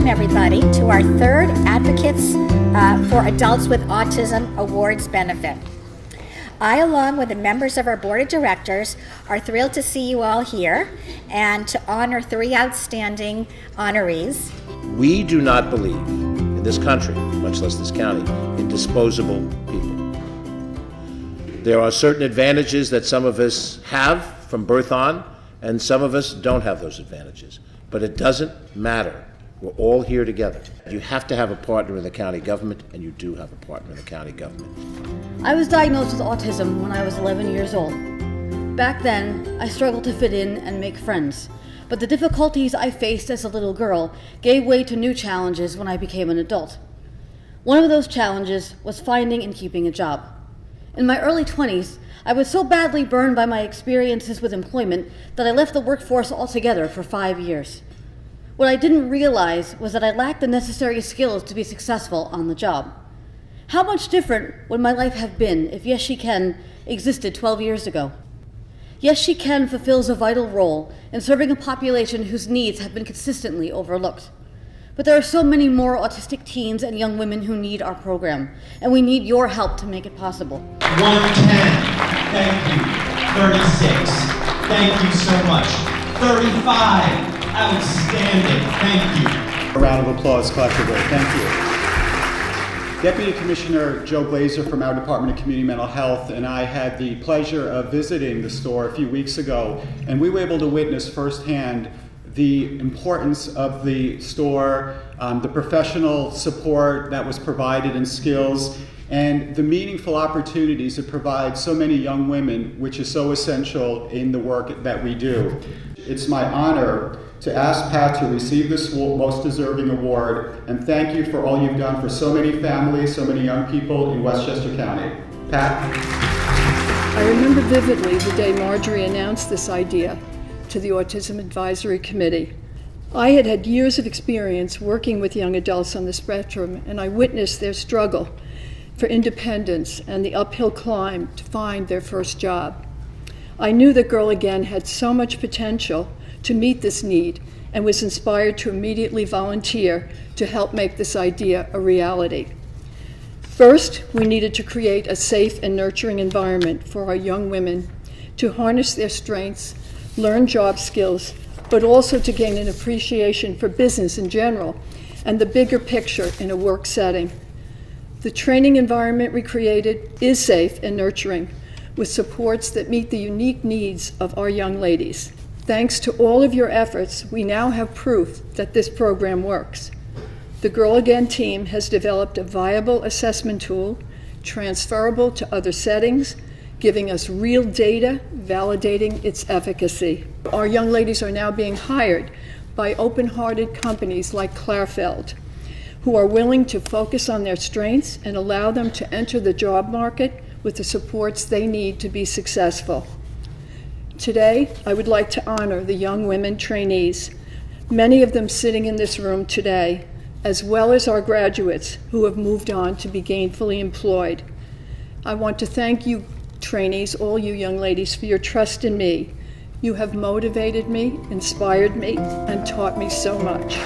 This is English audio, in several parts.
welcome everybody to our third Advocates for Adults with Autism Awards benefit. I, along with the members of our board of directors, are thrilled to see you all here and to honor three outstanding honorees. We do not believe in this country, much less this county, in disposable people. There are certain advantages that some of us have from birth on, and some of us don't have those advantages. But it doesn't matter. We're all here together. You have to have a partner in the county government, and you do have a partner in the county government. I was diagnosed with autism when I was 11 years old. Back then, I struggled to fit in and make friends, but the difficulties I faced as a little girl gave way to new challenges when I became an adult. One of those challenges was finding and keeping a job. In my early 20s, I was so badly burned by my experiences with employment that I left the workforce altogether for 5 years. What I didn't realize was that I lacked the necessary skills to be successful on the job. How much different would my life have been if Yes She Can existed 12 years ago? Yes She Can fulfills a vital role in serving a population whose needs have been consistently overlooked. But there are so many more autistic teens and young women who need our program, and we need your help to make it possible. 110, thank you. 36, thank you so much. 35, outstanding, thank you. A round of applause, Clarfeld. Thank you. Deputy Commissioner Joe Glazer from our Department of Community Mental Health and I had the pleasure of visiting the store a few weeks ago, and we were able to witness firsthand the importance of the store, the professional support that was provided and skills, and the meaningful opportunities it provides so many young women, which is so essential in the work that we do. It's my honor to ask Pat to receive this most deserving award, and thank you for all you've done for so many families, so many young people in Westchester County. Pat? I remember vividly the day Marjorie announced this idea to the Autism Advisory Committee. I had had years of experience working with young adults on the spectrum, and I witnessed their struggle for independence and the uphill climb to find their first job. I knew that Girl Again had so much potential to meet this need and was inspired to immediately volunteer to help make this idea a reality. First, we needed to create a safe and nurturing environment for our young women to harness their strengths, learn job skills, but also to gain an appreciation for business in general and the bigger picture in a work setting. The training environment we created is safe and nurturing, with supports that meet the unique needs of our young ladies. Thanks to all of your efforts, we now have proof that this program works. The Girl Again team has developed a viable assessment tool, transferable to other settings, giving us real data, validating its efficacy. Our young ladies are now being hired by open-hearted companies like Clarfeld, who are willing to focus on their strengths and allow them to enter the job market with the supports they need to be successful. Today, I would like to honor the young women trainees, many of them sitting in this room today, as well as our graduates who have moved on to be gainfully employed. I want to thank you, trainees, all you young ladies, for your trust in me. You have motivated me, inspired me, and taught me so much.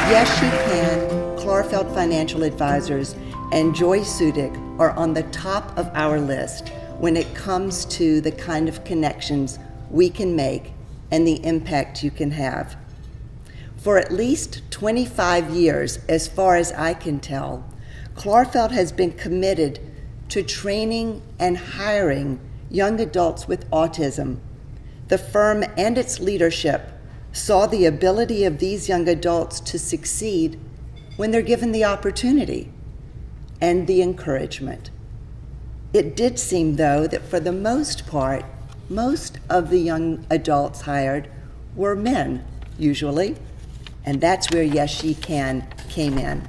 Yes She Can, Clarfeld Financial Advisors, and Joy Sudik are on the top of our list when it comes to the kind of connections we can make and the impact you can have. For at least 25 years, as far as I can tell, Clarfeld has been committed to training and hiring young adults with autism. The firm and its leadership saw the ability of these young adults to succeed when they're given the opportunity and the encouragement. It did seem, though, that for the most part, most of the young adults hired were men, usually, and that's where Yes She Can came in.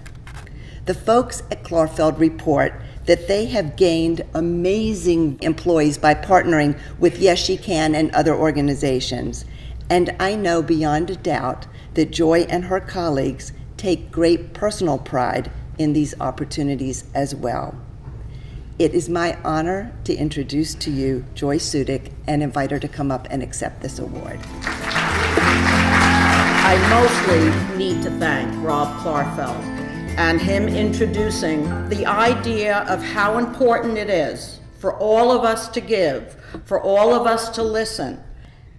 The folks at Clarfeld report that they have gained amazing employees by partnering with Yes She Can and other organizations, and I know beyond a doubt that Joy and her colleagues take great personal pride in these opportunities as well. It is my honor to introduce to you Joy Sudik and invite her to come up and accept this award. I I mostly need to thank Rob Clarfeld and him introducing the idea of how important it is for all of us to give, for all of us to listen,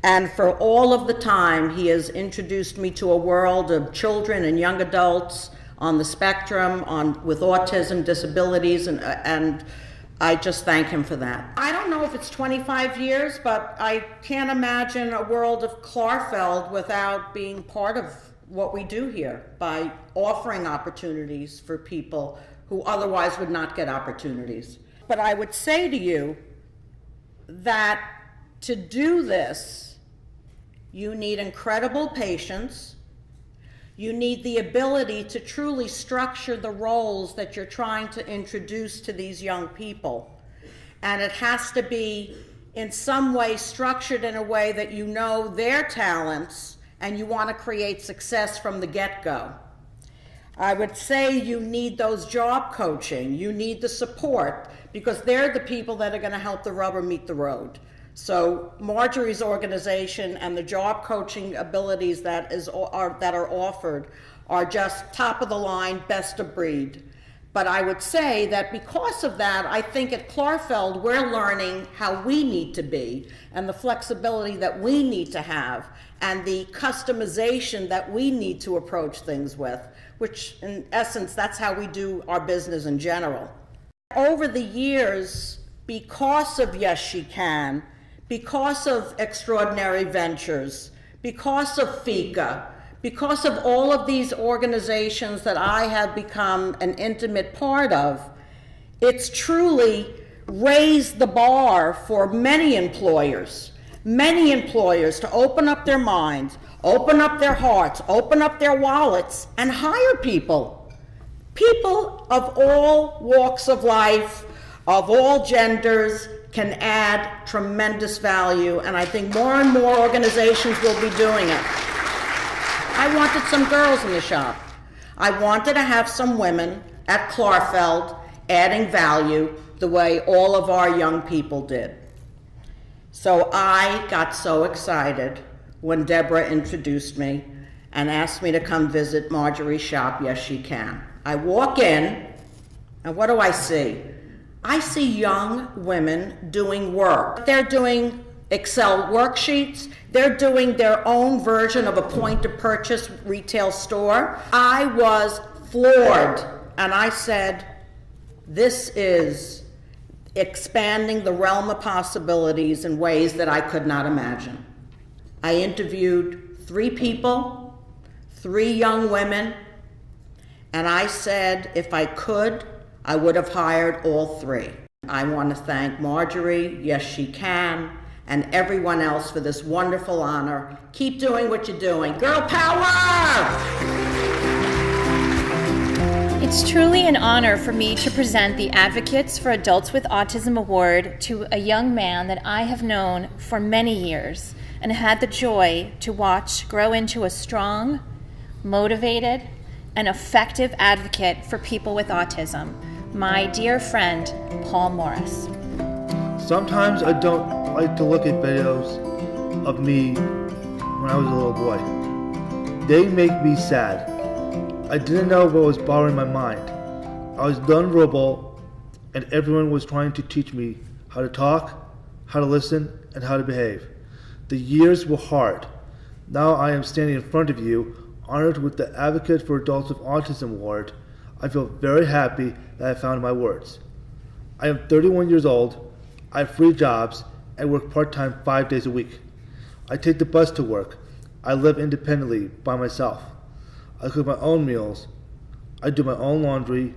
and for all of the time he has introduced me to a world of children and young adults on the spectrum, with autism, disabilities, and I just thank him for that. I don't know if it's 25 years, but I can't imagine a world of Clarfeld without being part of what we do here by offering opportunities for people who otherwise would not get opportunities. But I would say to you that to do this, you need incredible patience. You need the ability to truly structure the roles that you're trying to introduce to these young people. And it has to be in some way structured in a way that you know their talents and you want to create success from the get-go. I would say you need those job coaching, you need the support, because they're the people that are going to help the rubber meet the road. So Marjorie's organization and the job coaching abilities that are offered are just top of the line, best of breed. But I would say that because of that, I think at Clarfeld we're learning how we need to be and the flexibility that we need to have and the customization that we need to approach things with, which in essence, that's how we do our business in general. Over the years, because of Yes She Can, because of Extraordinary Ventures, because of FICA, because of all of these organizations that I have become an intimate part of, it's truly raised the bar for many employers to open up their minds, open up their hearts, open up their wallets, and hire people. People of all walks of life, of all genders, can add tremendous value, and I think more and more organizations will be doing it. I wanted some girls in the shop. I wanted to have some women at Clarfeld adding value the way all of our young people did. So I got so excited when Debra introduced me and asked me to come visit Marjorie's shop, Yes She Can. I walk in, and what do I see? I see young women doing work. They're doing Excel worksheets. They're doing their own version of a point-of-purchase retail store. I was floored, and I said, this is expanding the realm of possibilities in ways that I could not imagine. I interviewed 3 people, 3 young women, and I said if I could, I would have hired all 3. I want to thank Marjorie, Yes She Can, and everyone else for this wonderful honor. Keep doing what you're doing. Girl power! It's truly an honor for me to present the Advocates for Adults with Autism Award to a young man that I have known for many years and had the joy to watch grow into a strong, motivated, and effective advocate for people with autism, my dear friend, Paul Morris. Sometimes I don't like to look at videos of me when I was a little boy. They make me sad. I didn't know what was bothering my mind. I was nonverbal, and everyone was trying to teach me how to talk, how to listen, and how to behave. The years were hard. Now I am standing in front of you, honored with the Advocate for Adults with Autism Award. I feel very happy that I found my words. I am 31 years old, I have 3 jobs, and work part-time 5 days a week. I take the bus to work. I live independently by myself. I cook my own meals. I do my own laundry,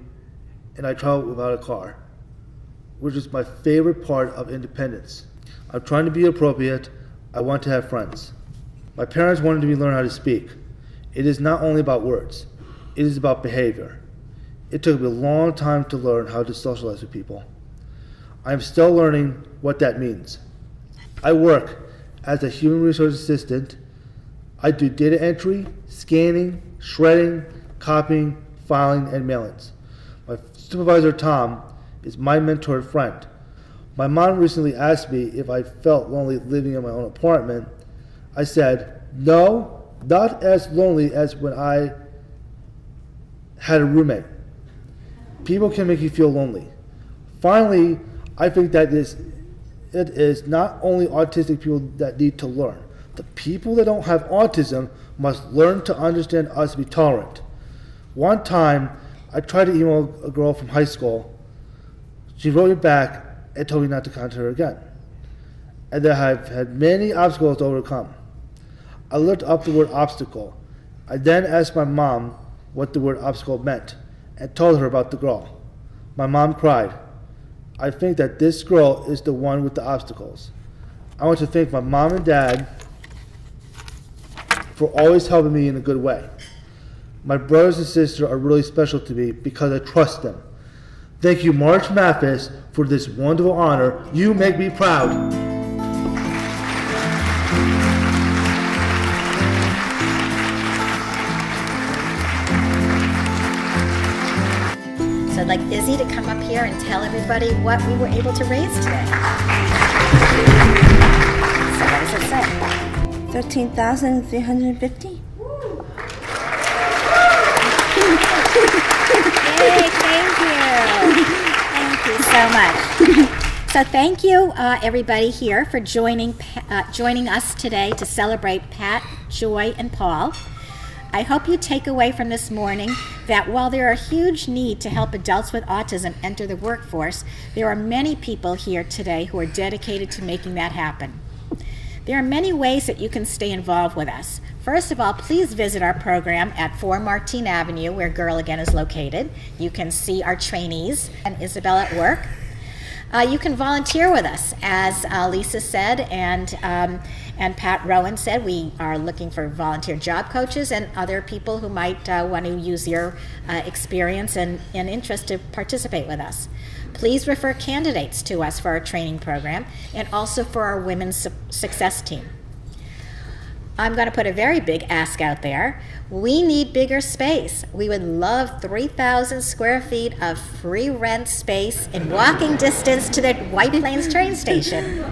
and I travel without a car, which is my favorite part of independence. I'm trying to be appropriate. I want to have friends. My parents wanted me to learn how to speak. It is not only about words. It is about behavior. It took me a long time to learn how to socialize with people. I am still learning what that means. I work as a human resource assistant. I do data entry, scanning, shredding, copying, filing, and mailings. My supervisor, Tom, is my mentor and friend. My mom recently asked me if I felt lonely living in my own apartment. I said, no, not as lonely as when I had a roommate. People can make you feel lonely. Finally, I think that it is not only autistic people that need to learn. The people that don't have autism must learn to understand us and be tolerant. One time, I tried to email a girl from high school. She wrote me back and told me not to contact her again. And that I've had many obstacles to overcome. I looked up the word obstacle. I then asked my mom what the word obstacle meant and told her about the girl. My mom cried. I think that this girl is the one with the obstacles. I want to thank my mom and dad for always helping me in a good way. My brothers and sisters are really special to me because I trust them. Thank you, March Mathis, for this wonderful honor. You make me proud. So I'd like Izzy to come up here and tell everybody what we were able to raise today. So what does it say? 13,350. Yay, thank you. Thank you so much. So thank you, everybody here, for joining us today to celebrate Pat, Joy, and Paul. I hope you take away from this morning that while there are a huge need to help adults with autism enter the workforce, there are many people here today who are dedicated to making that happen. There are many ways that you can stay involved with us. First of all, please visit our program at 4 Martine Avenue, where Girl Again is located. You can see our trainees and Isabel at work. You can volunteer with us, as Lisa said, and Pat Rowan said. We are looking for volunteer job coaches and other people who might want to use your experience and interest to participate with us. Please refer candidates to us for our training program and also for our Women's Success Team. I'm going to put a very big ask out there. We need bigger space. We would love 3,000 square feet of free rent space in walking distance to the White Plains train station.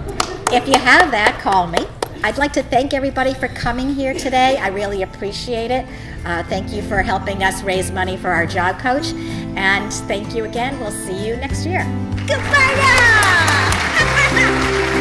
If you have that, call me. I'd like to thank everybody for coming here today. I really appreciate it. Thank you for helping us raise money for our job coach. And thank you again. We'll see you next year. Goodbye now!